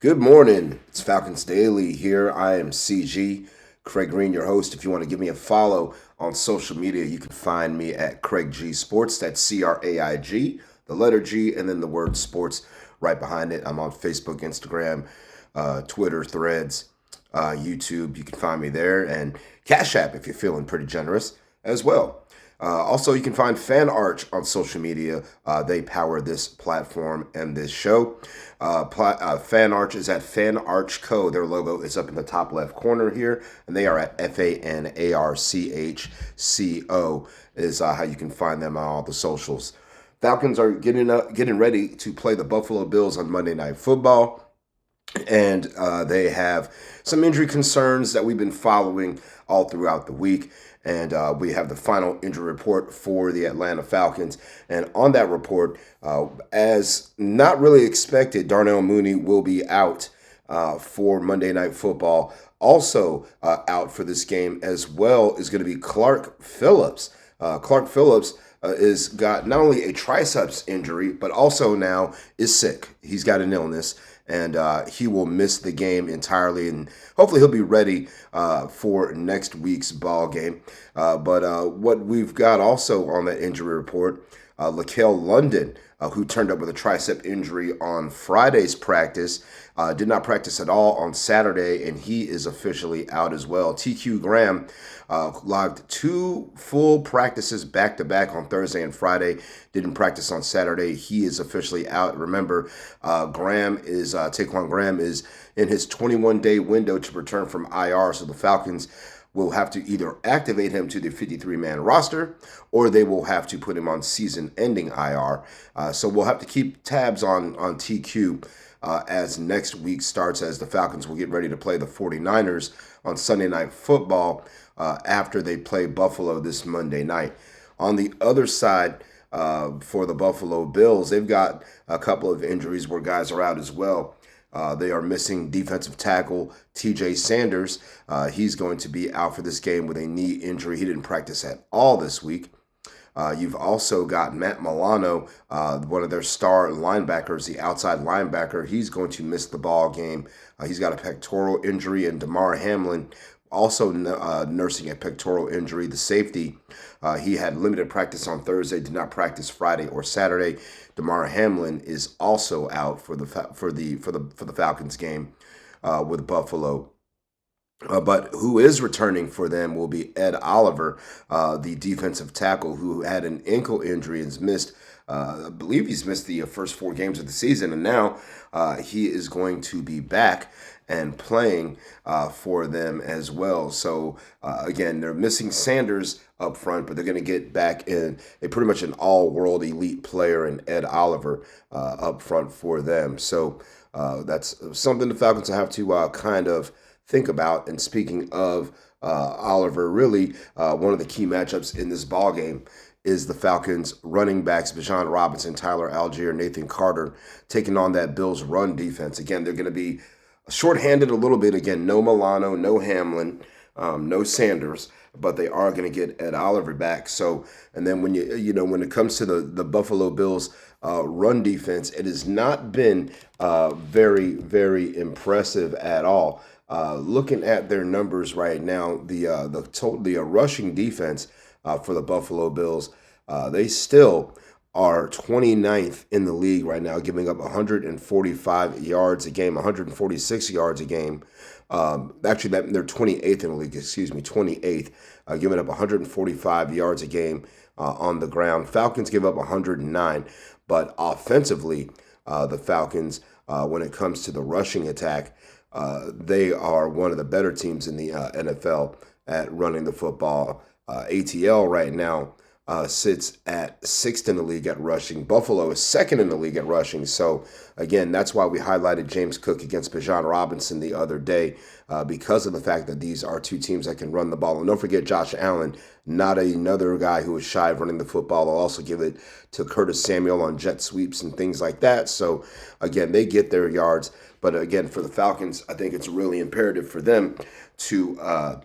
Good morning. It's Falcons Daily here. I am CG, Craig Green, your host. If you want to give me a follow on social media, you can find me at Craig G Sports. That's CRAIG, the letter G, and then the word sports right behind it. I'm on Facebook, Instagram, Twitter, Threads, YouTube. You can find me there, and Cash App if you're feeling pretty generous as well. Also, you can find Fan Arch on social media. They power this platform and this show. Fan Arch is at Fan Arch Co. Their logo is up in the top left corner here, and they are at FANARCHCO is how you can find them on all the socials. Falcons are getting ready to play the Buffalo Bills on Monday Night Football. And they have some injury concerns that we've been following all throughout the week. And we have the final injury report for the Atlanta Falcons. And on that report, as not really expected, Darnell Mooney will be out for Monday Night Football. Also out for this game as well is going to be Clark Phillips. Clark Phillips is got not only a triceps injury, but also now is sick. He's got an illness, and he will miss the game entirely, and hopefully he'll be ready for next week's ball game. But what we've got also on that injury report, Laquel London, who turned up with a tricep injury on Friday's practice, did not practice at all on Saturday, and he is officially out as well. TQ Graham logged 2 full practices back-to-back on Thursday and Friday. Didn't practice on Saturday. He is officially out. Remember, Taquan Graham is in his 21-day window to return from IR, so the Falcons will have to either activate him to the 53-man roster or they will have to put him on season-ending IR. So we'll have to keep tabs on TQ as next week starts, as the Falcons will get ready to play the 49ers on Sunday Night Football after they play Buffalo this Monday night. On the other side, for the Buffalo Bills, they've got a couple of injuries where guys are out as well. They are missing defensive tackle TJ Sanders. He's going to be out for this game with a knee injury. He didn't practice at all this week. You've also got Matt Milano, one of their star linebackers, the outside linebacker. He's going to miss the ball game. He's got a pectoral injury, and Damar Hamlin also nursing a pectoral injury. The safety, he had limited practice on Thursday, did not practice Friday or Saturday. Damar Hamlin is also out for the Falcons game with Buffalo. But who is returning for them will be Ed Oliver, the defensive tackle who had an ankle injury and has missed, I believe he's missed the first 4 games of the season, and now he is going to be back and playing for them as well. So again, they're missing Sanders up front, but they're going to get back in a pretty much an all-world elite player in Ed Oliver up front for them. So that's something the Falcons will have to kind of think about. And speaking of Oliver, really one of the key matchups in this ball game is the Falcons running backs, Bijan Robinson, Tyler Algier, Nathan Carter, taking on that Bills run defense. Again, they're going to be shorthanded a little bit. Again, no Milano, no Hamlin, no Sanders, but they are going to get Ed Oliver back. So, and then when when it comes to the Buffalo Bills run defense, it has not been very, very impressive at all. Looking at their numbers right now, the rushing defense for the Buffalo Bills, they still are 29th in the league right now, giving up 145 yards a game, 146 yards a game. Actually, they're 28th in the league, 28th, giving up 145 yards a game on the ground. Falcons give up 109, but offensively, the Falcons, when it comes to the rushing attack, they are one of the better teams in the NFL at running the football. ATL right now sits at 6th in the league at rushing. Buffalo is 2nd in the league at rushing. So, again, that's why we highlighted James Cook against Bijan Robinson the other day, because of the fact that these are 2 teams that can run the ball. And don't forget Josh Allen, not another guy who is shy of running the football. I'll also give it to Curtis Samuel on jet sweeps and things like that. So, again, they get their yards. But, again, for the Falcons, I think it's really imperative for them to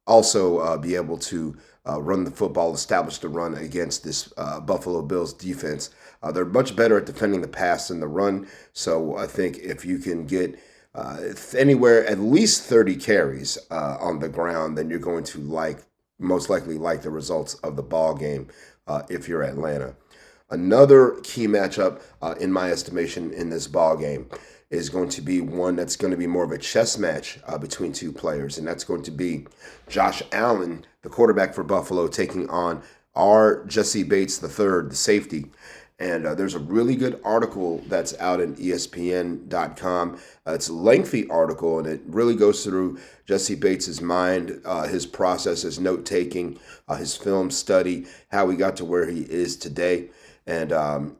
also be able to run the football, establish the run against this Buffalo Bills defense. They're much better at defending the pass than the run. So I think if you can get if anywhere at least 30 carries on the ground, then you're going to most likely like the results of the ball game if you're Atlanta. Another key matchup, in my estimation, in this ball game is going to be one that's going to be more of a chess match between two players, and that's going to be Josh Allen, the quarterback for Buffalo, taking on our Jesse Bates III, the safety. And there's a really good article that's out in ESPN.com. It's a lengthy article, and it really goes through Jesse Bates' mind, his process, his note taking, his film study, how he got to where he is today. And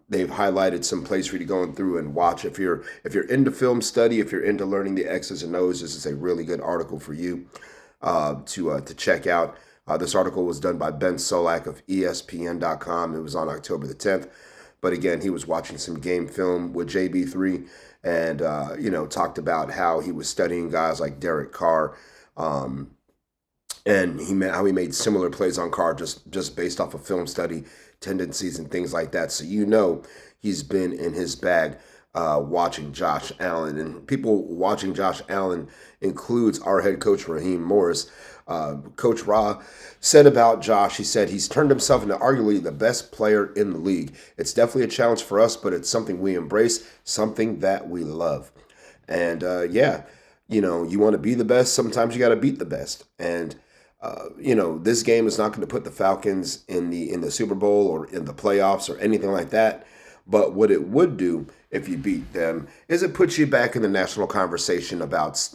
they've highlighted some plays for you to go through and watch. If you're into film study, if you're into learning the X's and O's, this is a really good article for you to check out. This article was done by Ben Solak of ESPN.com. It was on October the 10th. But again, he was watching some game film with JB3 and, talked about how he was studying guys like Derek Carr. And how he made similar plays on Carr just based off of film study tendencies and things like that. So he's been in his bag watching Josh Allen. And people watching Josh Allen includes our head coach, Raheem Morris. Coach Ra said about Josh, he said he's turned himself into arguably the best player in the league. It's definitely a challenge for us, but it's something we embrace, something that we love. And you want to be the best, sometimes you got to beat the best. And this game is not going to put the Falcons in the Super Bowl or in the playoffs or anything like that. But what it would do if you beat them is it puts you back in the national conversation about,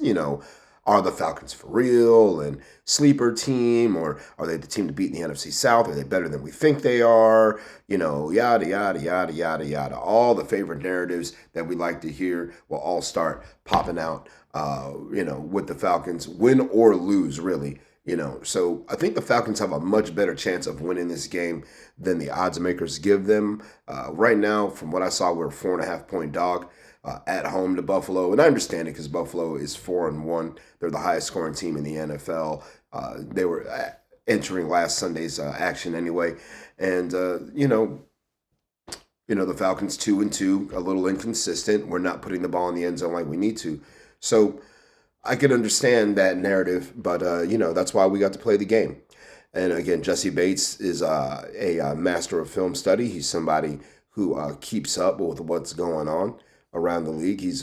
are the Falcons for real and sleeper team, or are they the team to beat in the NFC South? Are they better than we think they are? Yada, yada, yada, yada, yada. All the favorite narratives that we like to hear will all start popping out, with the Falcons, win or lose, really. So I think the Falcons have a much better chance of winning this game than the odds makers give them. Right now, from what I saw, we're a 4.5-point dog at home to Buffalo. And I understand it because Buffalo is 4-1. They're the highest scoring team in the NFL. They were entering last Sunday's action anyway. And, the Falcons 2-2, a little inconsistent. We're not putting the ball in the end zone like we need to. So I can understand that narrative, but that's why we got to play the game. And again, Jesse Bates is a master of film study. He's somebody who keeps up with what's going on around the league. He's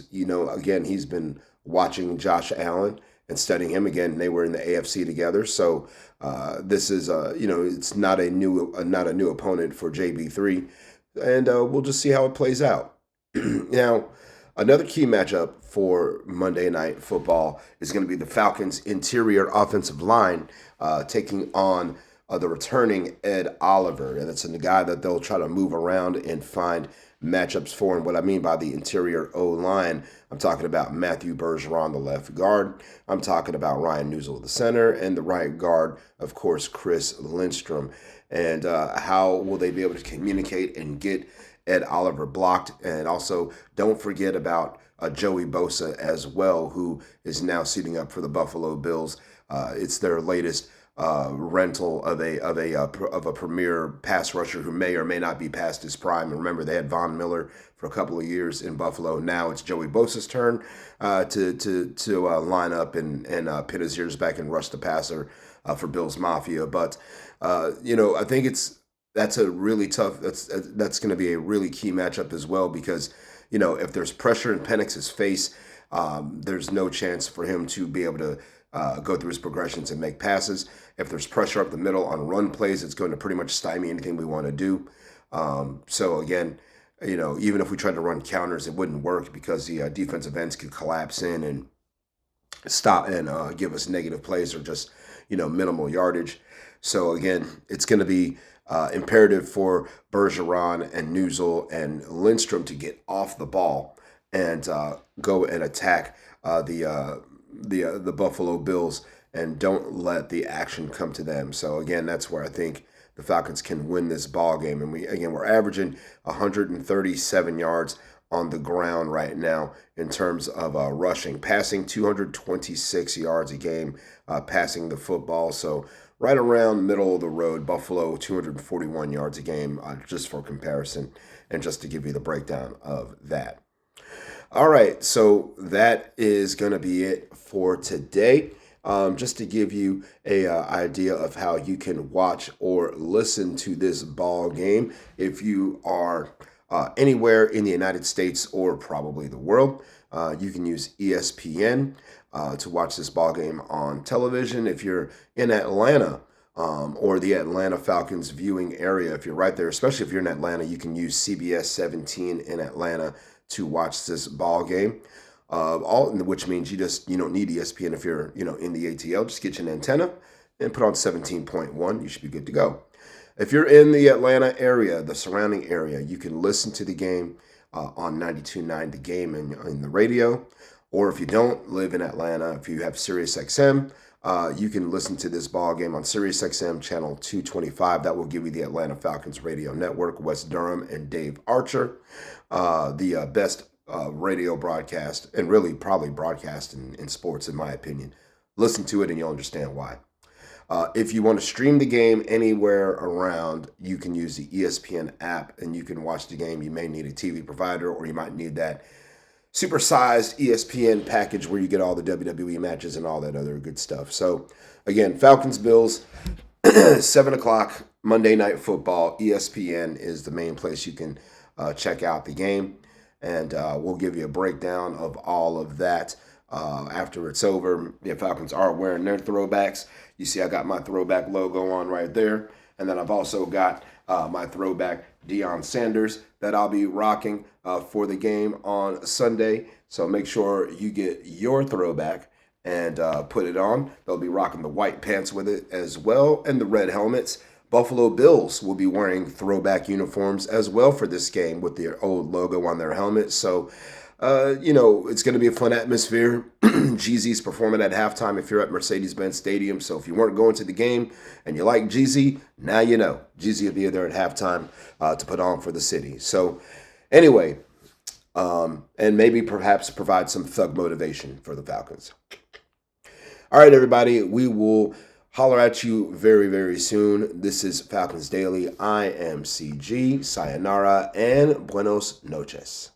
been watching Josh Allen and studying him. Again, they were in the AFC together, so this is it's not a new opponent for JB3, and we'll just see how it plays out. Now, another key matchup for Monday Night Football is going to be the Falcons' interior offensive line taking on the returning Ed Oliver. And it's a guy that they'll try to move around and find matchups for. And what I mean by the interior O-line, I'm talking about Matthew Bergeron, the left guard. I'm talking about Ryan Newsel, the center, and the right guard, of course, Chris Lindstrom. And how will they be able to communicate and get Ed Oliver blocked? And also, don't forget about Joey Bosa as well, who is now suiting up for the Buffalo Bills. It's their latest rental of a premier pass rusher who may or may not be past his prime. And remember, they had Von Miller for a couple of years in Buffalo. Now it's Joey Bosa's turn to line up and pin his ears back and rush the passer for Bills Mafia. But I think that's a really tough. That's going to be a really key matchup as well, because if there's pressure in Penix's face, there's no chance for him to be able to go through his progressions and make passes. If there's pressure up the middle on run plays, it's going to pretty much stymie anything we want to do. So again, even if we tried to run counters, it wouldn't work because the defensive ends could collapse in and stop and give us negative plays or just minimal yardage. So again, it's going to be imperative for Bergeron and Newsel and Lindstrom to get off the ball and go and attack the Buffalo Bills and don't let the action come to them. So again, that's where I think the Falcons can win this ball game. And we're averaging 137 yards on the ground right now in terms of rushing, passing 226 yards a game, passing the football. So right around middle of the road, Buffalo 241 yards a game, just for comparison, and just to give you the breakdown of that. All right, so that is going to be it for today. Just to give you a idea of how you can watch or listen to this ball game if you are anywhere in the United States or probably the world. You can use ESPN to watch this ball game on television. If you're in Atlanta, or the Atlanta Falcons viewing area, if you're right there, especially if you're in Atlanta, you can use CBS 17 in Atlanta to watch this ball game. Which means you don't need ESPN if you're in the ATL. Just get you an antenna and put on 17.1. You should be good to go. If you're in the Atlanta area, the surrounding area, you can listen to the game on 92.9 The Game in the radio. Or if you don't live in Atlanta, if you have Sirius XM, you can listen to this ball game on Sirius XM channel 225. That will give you the Atlanta Falcons radio network. Wes Durham and Dave Archer, the best radio broadcast, and really probably broadcast in sports, in my opinion. Listen to it and you'll understand why. If you want to stream the game anywhere around, you can use the ESPN app and you can watch the game. You may need a TV provider, or you might need that supersized ESPN package where you get all the WWE matches and all that other good stuff. So again, Falcons Bills, 7 o'clock Monday Night Football. ESPN is the main place you can check out the game, and we'll give you a breakdown of all of that after it's over. The Falcons are wearing their throwbacks. You see I got my throwback logo on right there, and then I've also got my throwback Deion Sanders that I'll be rocking for the game on Sunday. So make sure you get your throwback and put it on. They'll be rocking the white pants with it as well, and the red helmets. Buffalo Bills will be wearing throwback uniforms as well for this game with their old logo on their helmet. So, it's going to be a fun atmosphere. Jeezy's performing at halftime if you're at Mercedes-Benz Stadium. So if you weren't going to the game and you like Jeezy, now you know. Jeezy will be there at halftime to put on for the city. So anyway, and maybe perhaps provide some thug motivation for the Falcons. All right, everybody, we will holler at you very, very soon. This is Falcons Daily. I am CG. Sayonara and buenos noches.